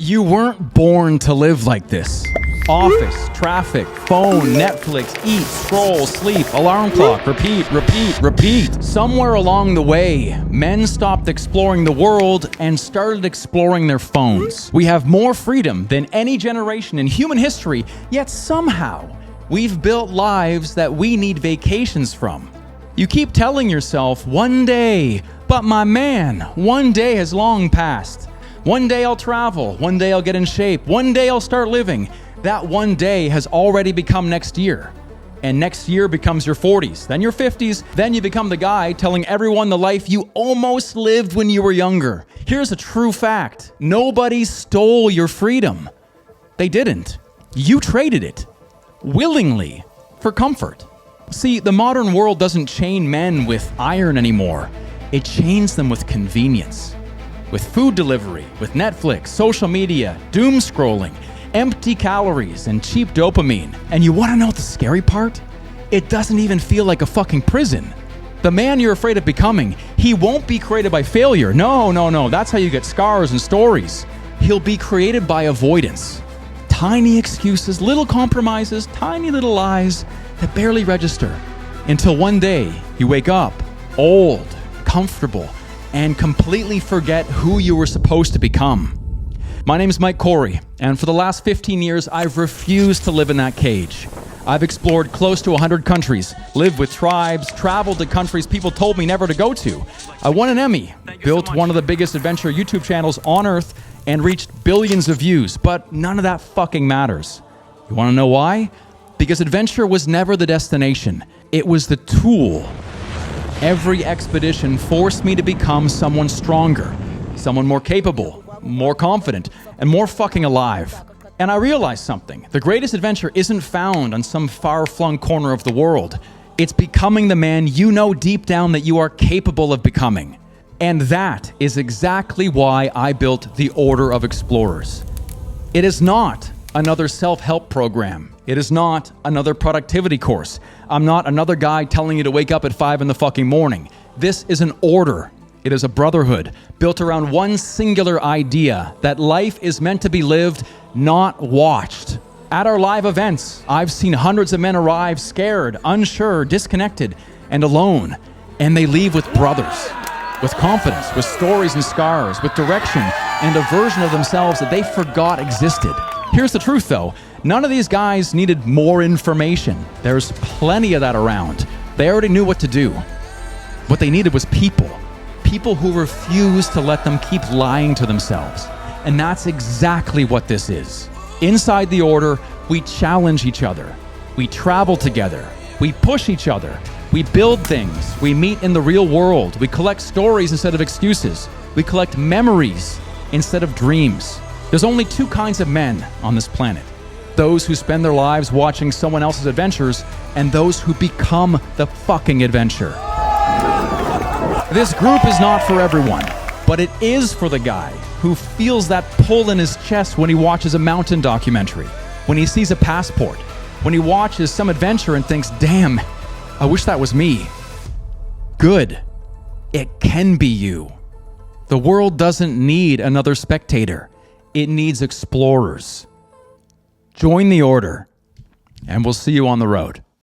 You weren't born to live like this. Office, traffic, phone, Netflix, eat, scroll, sleep, alarm clock, repeat, repeat, repeat. Somewhere along the way, men stopped exploring the world and started exploring their phones. We have more freedom than any generation in human history, yet somehow we've built lives that we need vacations from. You keep telling yourself, one day, but my man, one day has long passed. One day I'll travel, one day I'll get in shape, one day I'll start living. That one day has already become next year. And next year becomes your 40s, then your 50s, then you become the guy telling everyone the life you almost lived when you were younger. Here's a true fact. Nobody stole your freedom. They didn't. You traded it, willingly, for comfort. See, the modern world doesn't chain men with iron anymore. It chains them with convenience. With food delivery, with Netflix, social media, doom scrolling, empty calories, and cheap dopamine. And you want to know the scary part? It doesn't even feel like a fucking prison. The man you're afraid of becoming, he won't be created by failure. No. That's how you get scars and stories. He'll be created by avoidance. Tiny excuses, little compromises, tiny little lies that barely register. Until one day, you wake up, old, comfortable, and completely forget who you were supposed to become. My name is Mike Corey, and for the last 15 years, I've refused to live in that cage. I've explored close to 100 countries, lived with tribes, traveled to countries people told me never to go to. I won an Emmy, built one of the biggest adventure YouTube channels on Earth, and reached billions of views, but none of that fucking matters. You want to know why? Because adventure was never the destination. It was the tool. Every expedition forced me to become someone stronger, someone more capable, more confident, and more fucking alive. And I realized something. The greatest adventure isn't found on some far-flung corner of the world. It's becoming the man you know deep down that you are capable of becoming. And that is exactly why I built the Order of Explorers. It is not another self-help program. It is not another productivity course. I'm not another guy telling you to wake up at 5 in the fucking morning. This is an order. It is a brotherhood built around one singular idea that life is meant to be lived, not watched. At our live events, I've seen hundreds of men arrive scared, unsure, disconnected, and alone. And they leave with brothers, with confidence, with stories and scars, with direction, and a version of themselves that they forgot existed. Here's the truth, though. None of these guys needed more information. There's plenty of that around. They already knew what to do. What they needed was people. People who refuse to let them keep lying to themselves. And that's exactly what this is. Inside the Order, we challenge each other. We travel together. We push each other. We build things. We meet in the real world. We collect stories instead of excuses. We collect memories instead of dreams. There's only two kinds of men on this planet. Those who spend their lives watching someone else's adventures, and those who become the fucking adventure. This group is not for everyone, but it is for the guy who feels that pull in his chest when he watches a mountain documentary, when he sees a passport, when he watches some adventure and thinks, damn, I wish that was me. Good. It can be you. The world doesn't need another spectator. It needs explorers. Join the Order, and we'll see you on the road.